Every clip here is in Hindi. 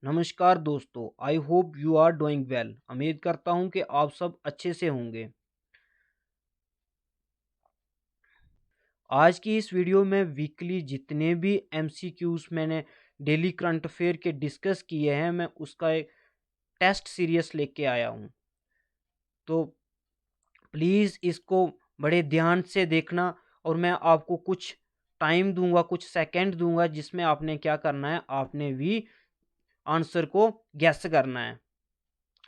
नमस्कार दोस्तों, I hope you are doing well. उम्मीद करता हूं कि आप सब अच्छे से होंगे। आज की इस वीडियो में वीकली जितने भी एमसीक्यूज मैंने डेली करंट अफेयर के डिस्कस किए हैं, मैं उसका एक टेस्ट सीरीज लेके आया हूं। तो प्लीज़ इसको बड़े ध्यान से देखना और मैं आपको कुछ टाइम दूंगा, कुछ सेकंड दूंगा, जिसमें आपने क्या करना है, आपने भी आंसर को गेस करना है।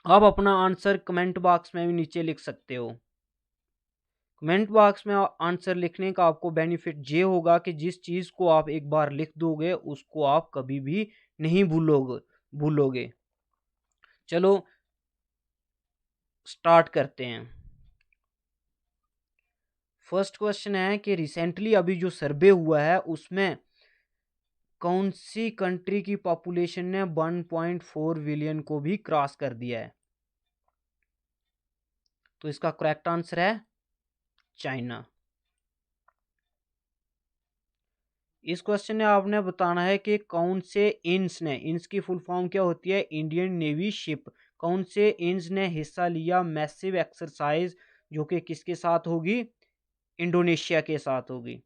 आप अपना आंसर कमेंट बॉक्स में भी नीचे लिख सकते हो। कमेंट बॉक्स में आंसर लिखने का आपको बेनिफिट ये होगा कि जिस चीज़ को आप एक बार लिख दोगे उसको आप कभी भी नहीं भूलोगे। चलो स्टार्ट करते हैं। फर्स्ट क्वेश्चन है कि रिसेंटली अभी जो सर्वे हुआ है उसमें कौन सी कंट्री की पॉपुलेशन ने 1.4 बिलियन को भी क्रॉस कर दिया है? तो इसका करेक्ट आंसर है चाइना। इस क्वेश्चन में आपने बताना है कि कौन से इंस की फुल फॉर्म क्या होती है? Indian navy ship. कौन से इंस ने हिस्सा लिया मैसिव एक्सरसाइज, जो कि किसके साथ होगी? इंडोनेशिया के साथ होगी।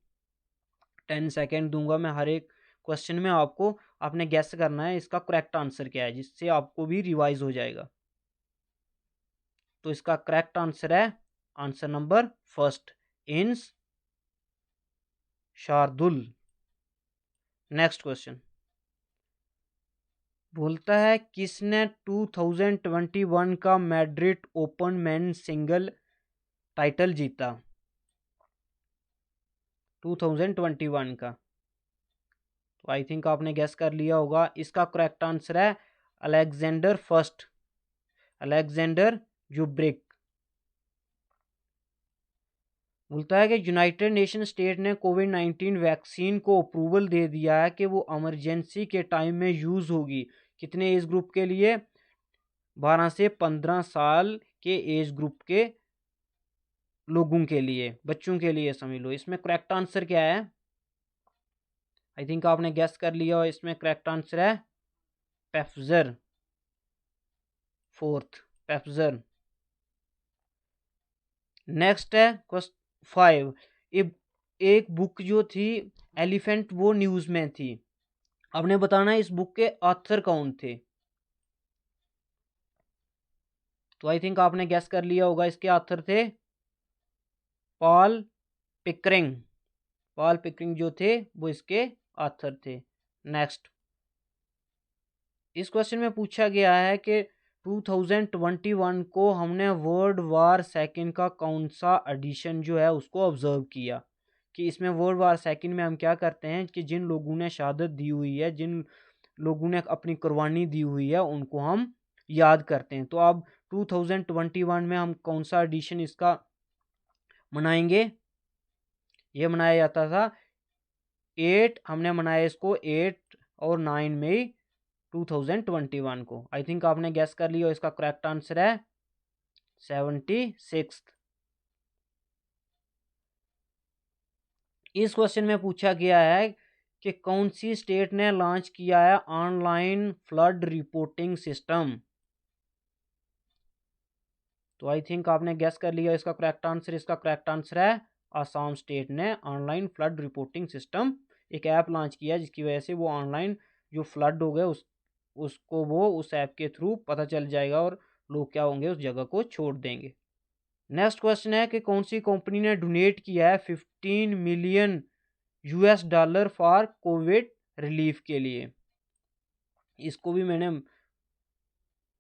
10 सेकेंड दूंगा मैं हर एक क्वेश्चन में, आपने गैस करना है इसका करेक्ट आंसर क्या है, जिससे आपको भी रिवाइज हो जाएगा। तो इसका करेक्ट आंसर है आंसर नंबर फर्स्ट, इंस शार्दुल। नेक्स्ट क्वेश्चन बोलता है किसने 2021 का Madrid open men single title जीता? 2021 का। तो आई थिंक आपने गेस कर लिया होगा। इसका करेक्ट आंसर है अलेक्जेंडर जुब्रिक। बोलता है कि यूनाइटेड नेशन स्टेट ने कोविड-19 वैक्सीन को अप्रूवल दे दिया है कि वो इमरजेंसी के टाइम में यूज़ होगी। कितने एज ग्रुप के लिए? 12 से 15 साल के एज ग्रुप के लोगों के लिए, बच्चों के लिए समझ लो। इसमें करेक्ट आंसर क्या है? आई थिंक आपने गेस कर लिया हो। इसमें करेक्ट आंसर है पेप्फजर। फोर्थ, पेप्फजर। नेक्स्ट है क्वेश्चन 5। एक बुक जो थी एलिफेंट, वो न्यूज में थी। आपने बताना है इस बुक के ऑथर कौन थे। तो आई थिंक आपने गेस कर लिया होगा। इसके ऑथर थे पॉल पिकरिंग। पॉल पिकरिंग जो थे वो इसके ऑथर थे। नेक्स्ट, इस क्वेश्चन में पूछा गया है कि 2021 को हमने वर्ल्ड वार सेकेंड का कौन सा एडिशन जो है उसको ऑब्जर्व किया। कि इसमें वर्ल्ड वार सेकेंड में हम क्या करते हैं कि जिन लोगों ने शहादत दी हुई है, जिन लोगों ने अपनी कुर्बानी दी हुई है, उनको हम याद करते हैं। तो अब 2021 में हम कौन सा एडिशन इसका मनाएंगे? ये मनाया जाता था 8, हमने मनाया इसको 8 और 9 मई 2021 को। आई थिंक आपने गैस कर लिया। इसका करेक्ट आंसर है 76। इस क्वेश्चन में पूछा गया है कि कौन सी स्टेट ने लॉन्च किया है ऑनलाइन फ्लड रिपोर्टिंग सिस्टम? तो आई थिंक आपने गैस कर लिया इसका करेक्ट आंसर। इसका करेक्ट आंसर है आसाम स्टेट ने ऑनलाइन फ्लड रिपोर्टिंग सिस्टम एक ऐप लॉन्च किया, जिसकी वजह से वो ऑनलाइन जो फ्लड हो गए उसको वो उस ऐप के थ्रू पता चल जाएगा और लोग क्या होंगे, उस जगह को छोड़ देंगे। नेक्स्ट क्वेश्चन है कि कौन सी कंपनी ने डोनेट किया है 15 million US dollar for Covid relief के लिए? इसको भी मैंने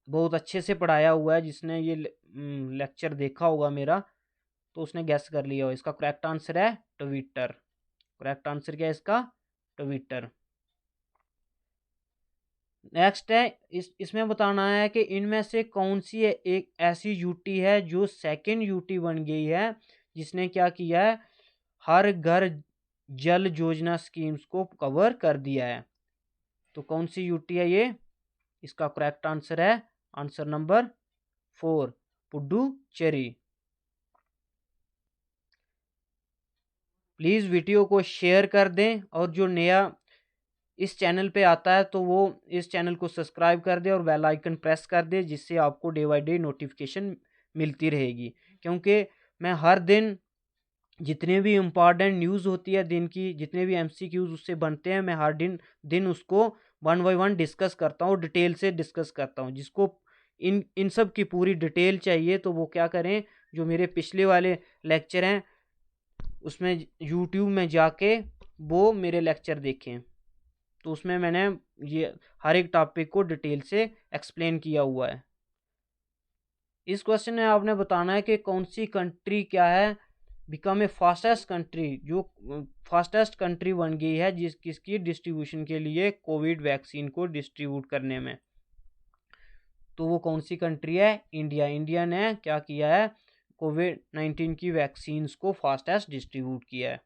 बहुत अच्छे से पढ़ाया हुआ है। जिसने ये लेक्चर देखा होगा मेरा, तो उसने गैस कर लिया हो। इसका करेक्ट आंसर है ट्विटर। करेक्ट आंसर क्या है इसका? ट्विटर। नेक्स्ट है, इसमें बताना है कि इनमें से कौन सी एक ऐसी यूटी है जो सेकंड यूटी बन गई है, जिसने क्या किया है, हर घर जल योजना स्कीम्स को कवर कर दिया है। तो कौन सी यूटी है ये? इसका करेक्ट आंसर है answer number 4, Puducherry. Please video को शेयर कर दें और जो नया इस चैनल पे आता है तो वो इस चैनल को सब्सक्राइब कर दे और बेल आइकन प्रेस कर दे, जिससे आपको डे बाय डे नोटिफिकेशन मिलती रहेगी। क्योंकि मैं हर दिन जितने भी इम्पॉर्टेंट न्यूज़ होती है दिन की, जितने भी एमसीक्यूज उससे बनते हैं, मैं हर दिन उसको वन बाय वन डिस्कस करता हूँ, डिटेल से डिस्कस करता हूँ। जिसको इन सब की पूरी डिटेल चाहिए तो वो क्या करें, जो मेरे पिछले वाले लेक्चर हैं उसमें यूट्यूब में जाके वो मेरे लेक्चर देखें, तो उसमें मैंने ये हर एक टॉपिक को डिटेल से एक्सप्लेन किया हुआ है। इस क्वेश्चन में आपने बताना है कि कौन सी कंट्री क्या है बिकम ए फास्टेस्ट कंट्री, जो फास्टेस्ट कंट्री बन गई है किसकी डिस्ट्रीब्यूशन के लिए, कोविड वैक्सीन को डिस्ट्रीब्यूट करने में। तो वो कौन सी कंट्री है, इंडिया। इंडिया ने क्या किया है, कोविड-19 की वैक्सीन्स को फास्टेस्ट डिस्ट्रीब्यूट किया है।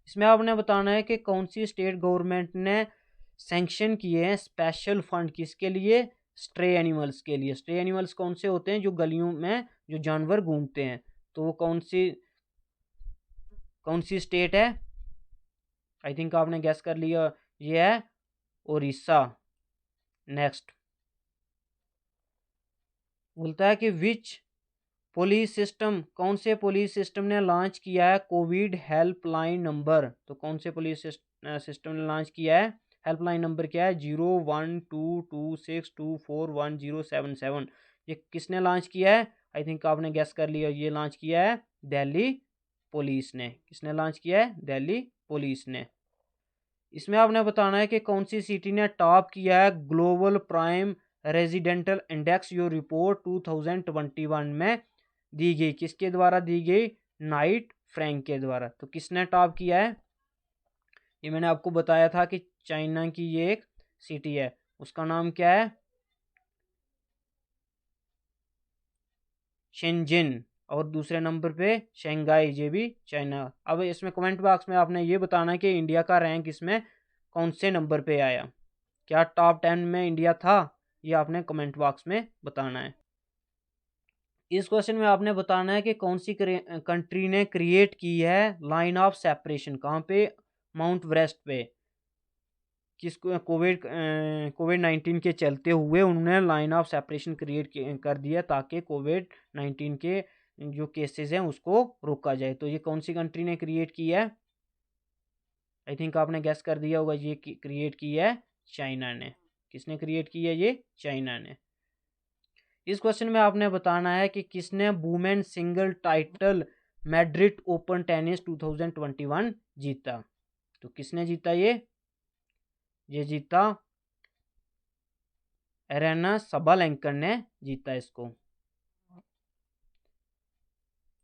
इसमें आपने बताना है कि कौन सी स्टेट गवर्नमेंट ने सैंक्शन किए हैं स्पेशल फंड, किसके लिए, स्ट्रे एनिमल्स के लिए। स्ट्रे एनिमल्स कौन से होते हैं, जो गलियों में जो जानवर घूमते हैं। तो वो कौन सी स्टेट है, आई थिंक आपने गैस कर लिया, ये है उड़ीसा। नेक्स्ट बोलता है कि विच पुलिस सिस्टम, कौन से पुलिस सिस्टम ने लॉन्च किया है कोविड हेल्पलाइन नंबर। तो कौन से पुलिस सिस्टम ने लॉन्च किया है, हेल्पलाइन नंबर क्या है, 012262410777। ये किसने लॉन्च किया है, आई थिंक आपने गेस कर लिया, ये लॉन्च किया है दिल्ली पुलिस ने। किसने लॉन्च किया है, दिल्ली पुलिस ने। इसमें आपने बताना है कि कौन सी सिटी ने टॉप किया है ग्लोबल प्राइम रेजिडेंटल इंडेक्स, जो रिपोर्ट 2021 में दी गई, किसके द्वारा दी गई, नाइट फ्रैंक के द्वारा। तो किसने टॉप किया है, ये मैंने आपको बताया था कि चाइना की ये एक सिटी है, उसका नाम क्या है, शेंजिन। और दूसरे नंबर पे शंघाई, ये भी चाइना। अब इसमें कमेंट बॉक्स में आपने ये बताना है कि इंडिया का रैंक इसमें कौन से नंबर पे आया, क्या टॉप 10 में इंडिया था, ये आपने कमेंट बॉक्स में बताना है। इस क्वेश्चन में आपने बताना है कि कौन सी कंट्री ने क्रिएट की है लाइन ऑफ सेपरेशन, कहाँ पे, माउंट एवरेस्ट पे। किसको, कोविड-19 के चलते हुए उन्होंने लाइन ऑफ सेपरेशन क्रिएट कर दिया, ताकि कोविड-19 के जो केसेस हैं उसको रोका जाए। तो ये कौन सी कंट्री ने क्रिएट की है, आई थिंक आपने गैस कर दिया होगा, ये क्रिएट की है चाइना ने। किसने क्रिएट की है, ये चाइना ने। इस क्वेश्चन में आपने बताना है कि किसने women single title Madrid open tennis 2021 जीता। तो किसने जीता, ये जीता एरेना सबालेंका ने जीता इसको।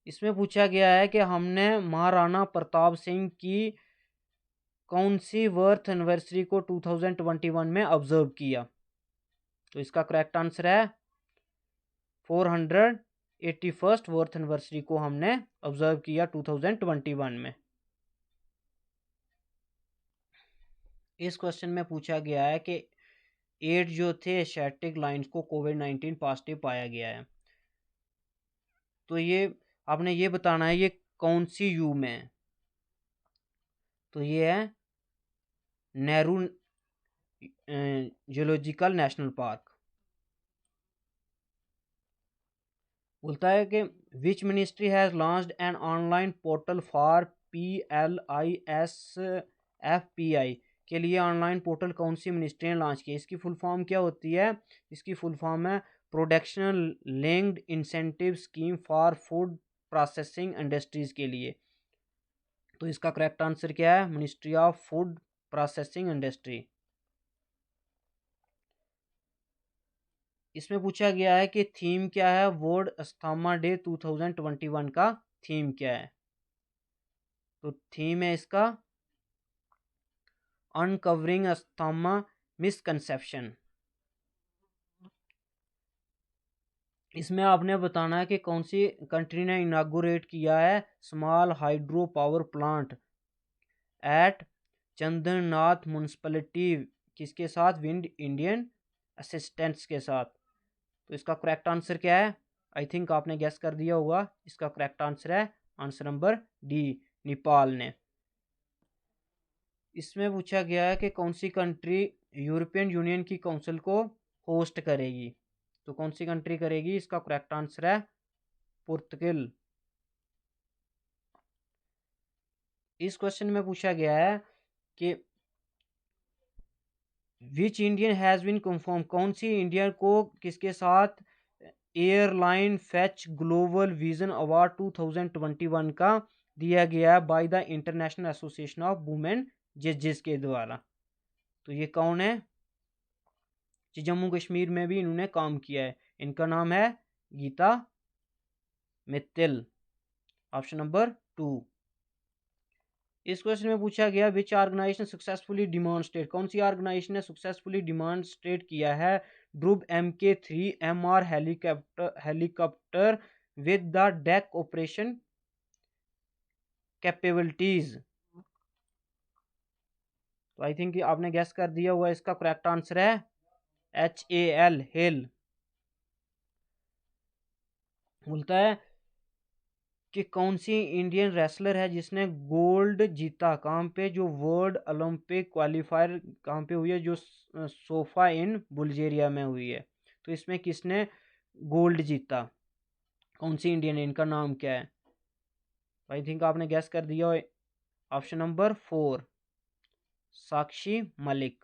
इसमें पूछा गया है कि हमने महाराणा प्रताप सिंह की कौन सी बर्थ एनिवर्सरी को 2021 में ऑब्जर्व किया। तो इसका करेक्ट आंसर है 481st बर्थ एनिवर्सरी को हमने ऑब्जर्व किया 2021 में। इस क्वेश्चन में पूछा गया है कि 8 जो थे एशियाटिक लाइन्स को कोविड-19 पॉजिटिव पाया गया है। तो ये आपने ये बताना है ये कौन सी यू में है। तो ये है नेहरू जूलॉजिकल नेशनल पार्क। बोलता है कि which ministry has launched an online portal for PLISFPI के लिए ऑनलाइन पोर्टल कौन सी मिनिस्ट्री ने लॉन्च किया। इसकी फुल फॉर्म क्या होती है, इसकी फुल फॉर्म है production linked incentive scheme for food processing industries के लिए। तो इसका करेक्ट आंसर क्या है, ministry of food processing industry. इसमें पूछा गया है कि थीम क्या है, वर्ल्ड अस्थमा डे 2021 का थीम क्या है। तो थीम है इसका अनकवरिंग अस्थमा मिसकंसेप्शन। इसमें आपने बताना है कि कौन सी कंट्री ने इनागोरेट किया है small hydro power plant at Chandranath municipality, किसके साथ, विंड इंडियन असिस्टेंट्स के साथ। तो इसका करेक्ट आंसर क्या है, आई थिंक आपने गेस कर दिया होगा, इसका करेक्ट आंसर है आंसर नंबर डी, नेपाल ने। इसमें पूछा गया है कि कौन सी कंट्री यूरोपियन यूनियन की काउंसिल को होस्ट करेगी। तो कौन सी कंट्री करेगी, इसका करेक्ट आंसर है पुर्तगाल। इस क्वेश्चन में पूछा गया है कि which Indian has been confirm, कौन सी इंडिया को किसके साथ airline fetch global vision award 2021 का दिया गया है by the International Association of Women जजेस के द्वारा। तो ये कौन है, जी जम्मू कश्मीर में भी इन्होंने काम किया है, इनका नाम है गीता मित्तल। Option number 2। इस क्वेश्चन में पूछा गया विच ऑर्गेनाइजेशन सक्सेसफुली डिमॉन्स्ट्रेट, कौन सी ऑर्गेनाइजेशन ने सक्सेसफुली डिमॉन्स्ट्रेट किया है ड्रूब MK3 MR helicopter with the deck operation capabilities. तो आई थिंक आपने गैस कर दिया हुआ, इसका करेक्ट आंसर है HAL हेल। बोलता है कि कौन सी इंडियन रेसलर है जिसने गोल्ड जीता, कहाँ पे, जो वर्ल्ड ओलंपिक क्वालिफायर कहाँ पे हुई है, जो सोफा इन बुल्गारिया में हुई है। तो इसमें किसने गोल्ड जीता, कौन सी इंडियन है, इनका नाम क्या है। आई थिंक आपने गैस कर दिया। Option number 4 Sakshi Malik.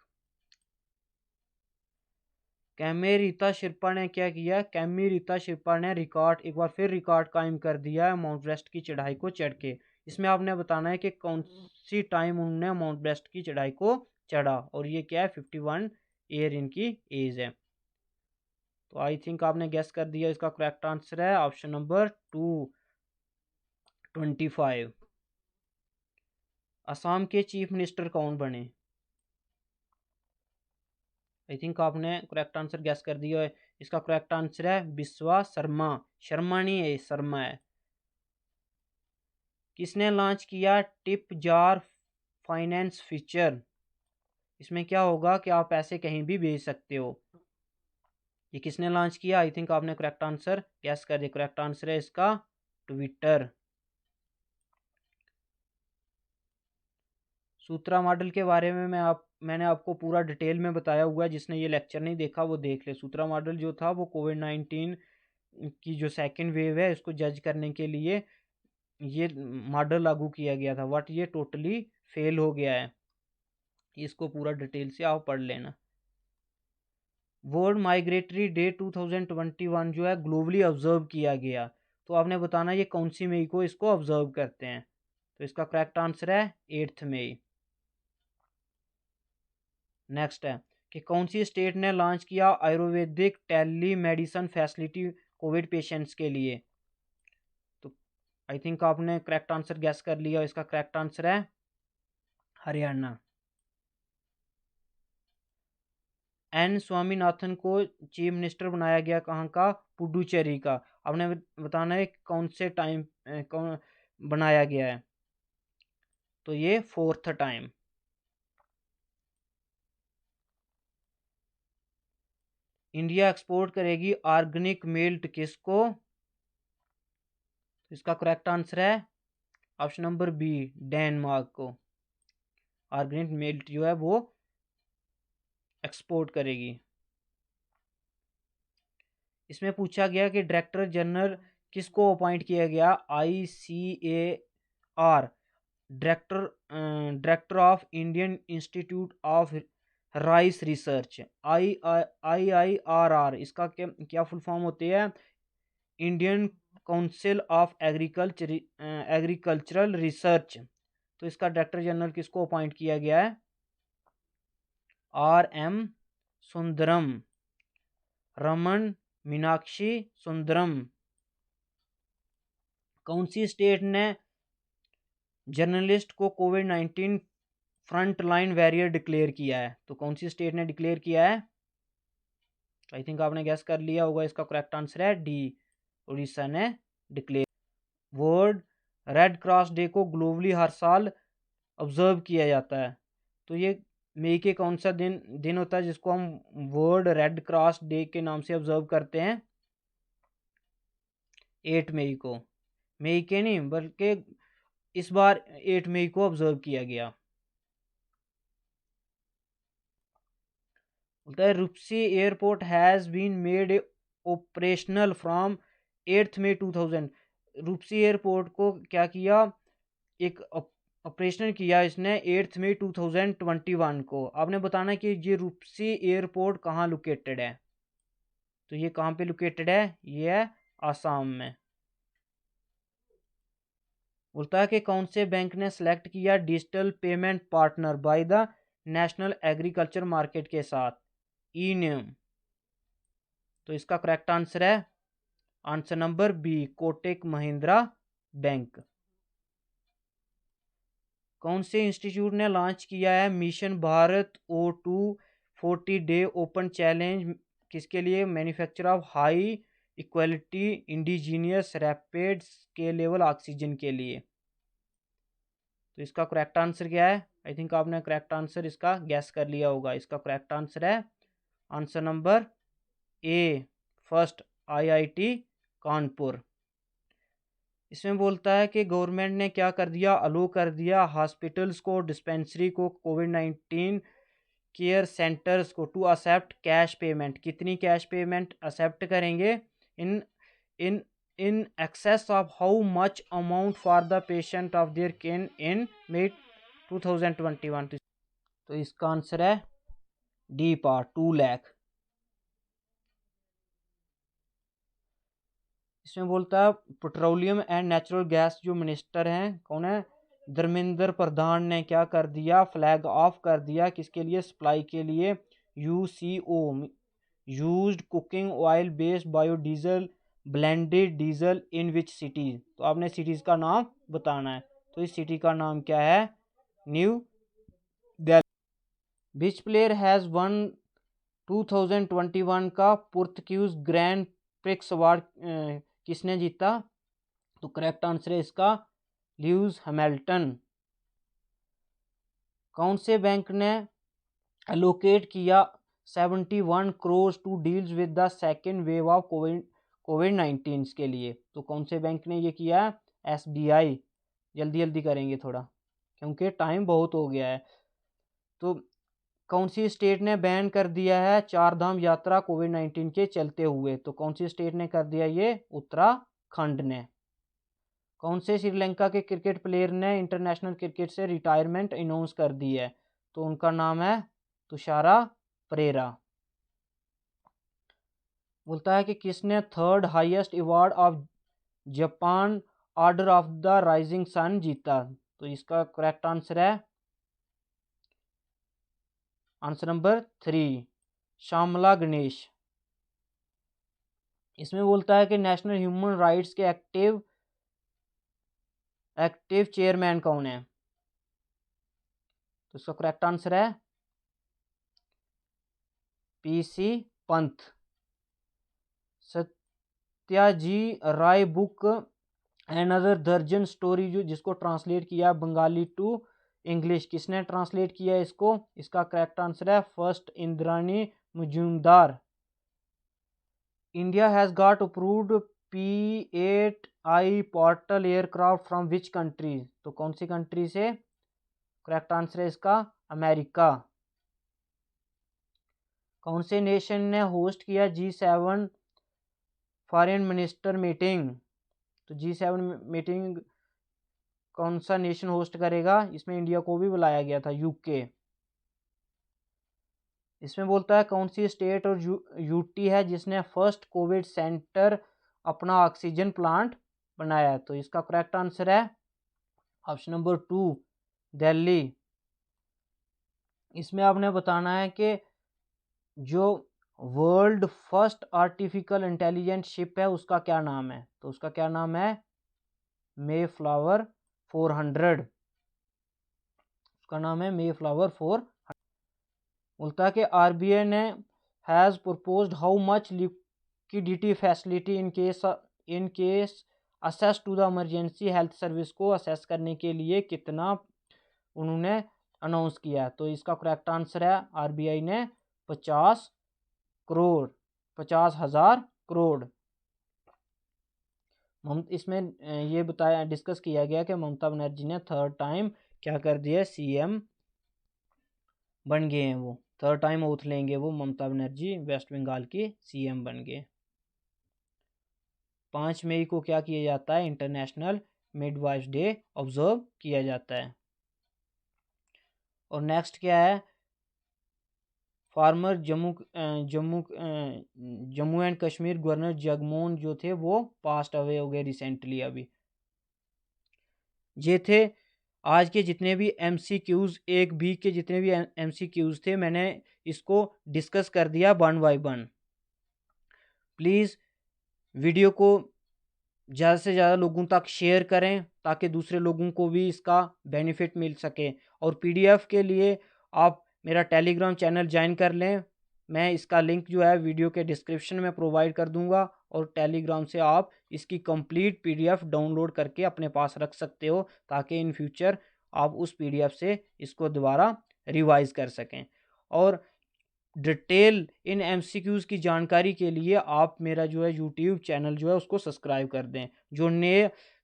कैमेरीता शिरपा ने क्या किया, कैमेरीता शिरपा ने रिकॉर्ड, एक बार फिर रिकॉर्ड कायम कर दिया है माउंट वेस्ट की चढ़ाई को चढ़ के। इसमें आपने बताना है कि कौन सी टाइम उन्होंने माउंट वेस्ट की चढ़ाई को चढ़ा, और ये क्या है 51 ईयर इनकी एज है। तो आई थिंक आपने गेस कर दिया, इसका करेक्ट आंसर है ऑप्शन नंबर 225। असम के चीफ मिनिस्टर कौन बने, आई थिंक आपने करेक्ट आंसर गैस कर दिया है, इसका करेक्ट आंसर है बिस्वा शर्मा। शर्मा नहीं है, शर्मा है। किसने लॉन्च किया टिप जार फाइनेंस फीचर, इसमें क्या होगा कि आप पैसे कहीं भी भेज सकते हो। ये किसने लॉन्च किया, आई थिंक आपने करेक्ट आंसर गैस कर दिया, करेक्ट आंसर है इसका ट्विटर। सूत्रा मॉडल के बारे में मैंने आपको पूरा डिटेल में बताया हुआ है, जिसने ये लेक्चर नहीं देखा वो देख ले। सूत्रा मॉडल जो था वो कोविड-19 की जो सेकेंड वेव है उसको जज करने के लिए ये मॉडल लागू किया गया था, बट ये टोटली फेल हो गया है। इसको पूरा डिटेल से आप पढ़ लेना। वर्ल्ड माइग्रेटरी डे 2021 जो है ग्लोबली ऑब्जर्व किया गया, तो आपने बताना ये कौन सी मई को इसको ऑब्जर्व करते हैं। तो इसका करेक्ट आंसर है 8 मई। नेक्स्ट है कि कौन सी स्टेट ने लॉन्च किया Ayurvedic telemedicine facility Covid patients के लिए। तो आई थिंक आपने करेक्ट आंसर गैस कर लिया, इसका करेक्ट आंसर है हरियाणा। एन स्वामीनाथन को चीफ मिनिस्टर बनाया गया कहाँ का, पुडुचेरी का। आपने बताना है कौन से टाइम कौन बनाया गया है, तो ये 4th टाइम। इंडिया एक्सपोर्ट करेगी ऑर्गेनिक मिल्क किसको, इसका करेक्ट आंसर है ऑप्शन नंबर बी डेनमार्क को। ऑर्गेनिक मिल्क जो है वो एक्सपोर्ट करेगी। इसमें पूछा गया कि डायरेक्टर जनरल किसको अपॉइंट किया गया, ICAR director of Indian institute of rice research, IIRR, इसका क्या क्या फुल फॉर्म होती है, Indian council of agricultural research. तो इसका डायरेक्टर जनरल किसको अपॉइंट किया गया है, RM सुंदरम, रमन मीनाक्षी सुंदरम। कौन सी स्टेट ने जर्नलिस्ट को कोविड-19 फ्रंट लाइन वॉरियर डिक्लेयर किया है, तो कौन सी स्टेट ने डिक्लेयर किया है, आई थिंक आपने गैस कर लिया होगा, इसका करेक्ट आंसर है डी उड़ीसा ने declare. World red cross day को ग्लोबली हर साल ऑब्जर्व किया जाता है, तो ये मई के कौन सा दिन होता है जिसको हम वर्ल्ड रेड क्रॉस डे के नाम से ऑब्जर्व करते हैं, 8 मई को। मई के नहीं बल्कि इस बार 8 मई को ऑब्जर्व किया गया। बोलता है Rupsi airport has been made operational from 8 May 2000। Rupsi airport को क्या किया, एक ऑपरेशनल किया इसने 8 मई 2021 को। आपने बताना कि ये रुपसी एयरपोर्ट कहाँ लोकेटेड है, तो ये कहाँ पे लोकेटेड है, ये है आसाम में। बोलता है कि कौन से बैंक ने सेलेक्ट किया digital payment partner by the national agriculture market के साथ, ई नेम। तो इसका करेक्ट आंसर है answer number B, Kotak Mahindra bank. कौन से इंस्टीट्यूट ने लॉन्च किया है mission Bharat O2 40 day open challenge, किसके लिए, manufacture of high equality indigenous rapid scalable oxygen के लिए। तो इसका करेक्ट आंसर क्या है, आई थिंक आपने करेक्ट आंसर इसका गैस कर लिया होगा। इसका करेक्ट आंसर है answer number A, first, IIT Kanpur. इसमें बोलता है कि गवर्नमेंट ने क्या कर दिया, अलो कर दिया हॉस्पिटल्स को, डिस्पेंसरी को, कोविड-19 केयर सेंटर्स को टू एक्सेप्ट कैश पेमेंट। कितनी कैश पेमेंट एक्सेप्ट करेंगे, in in in excess of how much amount for the patient of their can in May 2021। तो इसका आंसर है डी पार्ट, 2 लाख। इसमें बोलता है पेट्रोलियम एंड नेचुरल गैस जो मिनिस्टर हैं, कौन है, धर्मेंद्र प्रधान ने क्या कर दिया, फ्लैग ऑफ कर दिया, किसके लिए, सप्लाई के लिए, UCO used cooking oil based biodiesel blended diesel इन विच सिटीज। तो आपने सिटीज का नाम बताना है, तो इस सिटी का नाम क्या है, new Delhi. Which player has one 2021 का पुर्तगीज ग्रैंड प्रिक्स अवार्ड किसने जीता, तो करेक्ट आंसर है इसका ल्यूइस हैमिल्टन। कौन से बैंक ने एलोकेट किया 71 crore to deals with the second wave of कोविड-19 के लिए, तो कौन से बैंक ने ये किया, SBI। जल्दी जल्दी करेंगे थोड़ा क्योंकि टाइम बहुत हो गया है। तो कौन सी स्टेट ने बैन कर दिया है 4 धाम यात्रा कोविड-19 के चलते हुए, तो कौन सी स्टेट ने कर दिया ये, उत्तराखंड ने। कौन से श्रीलंका के क्रिकेट प्लेयर ने इंटरनेशनल क्रिकेट से रिटायरमेंट अनाउंस कर दी है, तो उनका नाम है तुषारा परेरा। बोलता है कि किसने third highest award of Japan order of the rising sun जीता, तो इसका करेक्ट आंसर है आंसर नंबर 3, श्यामला गणेश। इसमें बोलता है कि नेशनल ह्यूमन राइट्स के एक्टिव चेयरमैन कौन है, तो इसका करेक्ट आंसर है PC Pant. Satyajit Ray book another dozen story, जो जिसको ट्रांसलेट किया बंगाली टू इंग्लिश, किसने ट्रांसलेट किया इसको, इसका करेक्ट आंसर है first, Indrani Majumdar. India has got approved P-8I portal aircraft from which country, तो कौन सी कंट्री से, करेक्ट आंसर है इसका अमेरिका। कौन से नेशन ने होस्ट किया G7 फॉरेन मिनिस्टर मीटिंग, तो G7 मीटिंग कौन सा नेशन होस्ट करेगा, इसमें इंडिया को भी बुलाया गया था, UK। इसमें बोलता है कौन सी स्टेट और UT है जिसने फर्स्ट कोविड सेंटर अपना ऑक्सीजन प्लांट बनाया, तो इसका करेक्ट आंसर है ऑप्शन नंबर 2, दिल्ली। इसमें आपने बताना है कि जो world first artificial intelligence ship है उसका क्या नाम है, तो उसका क्या नाम है, मेफ्लावर 400, उसका नाम है मेफ्लावर 400। बोलता है कि RBI ने has proposed how much liquidity facility in case assess to the emergency health service, को असेस करने के लिए कितना उन्होंने अनाउंस किया, तो इसका करेक्ट आंसर है RBI ने 50 करोड़, 50,000 करोड़। इसमें ये बताया डिस्कस किया गया कि ममता बनर्जी ने थर्ड टाइम क्या कर दिया, CM बन गए हैं वो 3rd टाइम ओथ लेंगे वो ममता बनर्जी, वेस्ट बंगाल की सीएम बन गए। 5 मई को क्या किया जाता है, इंटरनेशनल मिडवाइफ डे ऑब्जर्व किया जाता है। और नेक्स्ट क्या है, farmer Jammu and Kashmir governor Jagmohan जो थे वो पास्ट अवे हो गए रिसेंटली अभी। ये थे आज के जितने भी MCQs, एक वीक के जितने भी MCQs थे, मैंने इसको डिस्कस कर दिया 1 बाय 1। प्लीज़ वीडियो को ज़्यादा से ज़्यादा लोगों तक शेयर करें ताकि दूसरे लोगों को भी इसका बेनिफिट मिल सके। और PDF के लिए आप मेरा टेलीग्राम चैनल ज्वाइन कर लें, मैं इसका लिंक जो है वीडियो के डिस्क्रिप्शन में प्रोवाइड कर दूंगा, और टेलीग्राम से आप इसकी कंप्लीट PDF डाउनलोड करके अपने पास रख सकते हो ताकि इन फ्यूचर आप उस PDF से इसको दोबारा रिवाइज कर सकें। और डिटेल इन MCQs की जानकारी के लिए आप मेरा जो है YouTube चैनल जो है उसको सब्सक्राइब कर दें।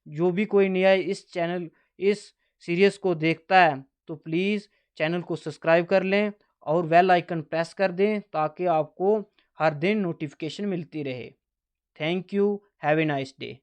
जो भी कोई नया इस चैनल इस सीरीज़ को देखता है तो प्लीज़ चैनल को सब्सक्राइब कर लें और बेल आइकन प्रेस कर दें ताकि आपको हर दिन नोटिफिकेशन मिलती रहे। Thank you, have a nice day.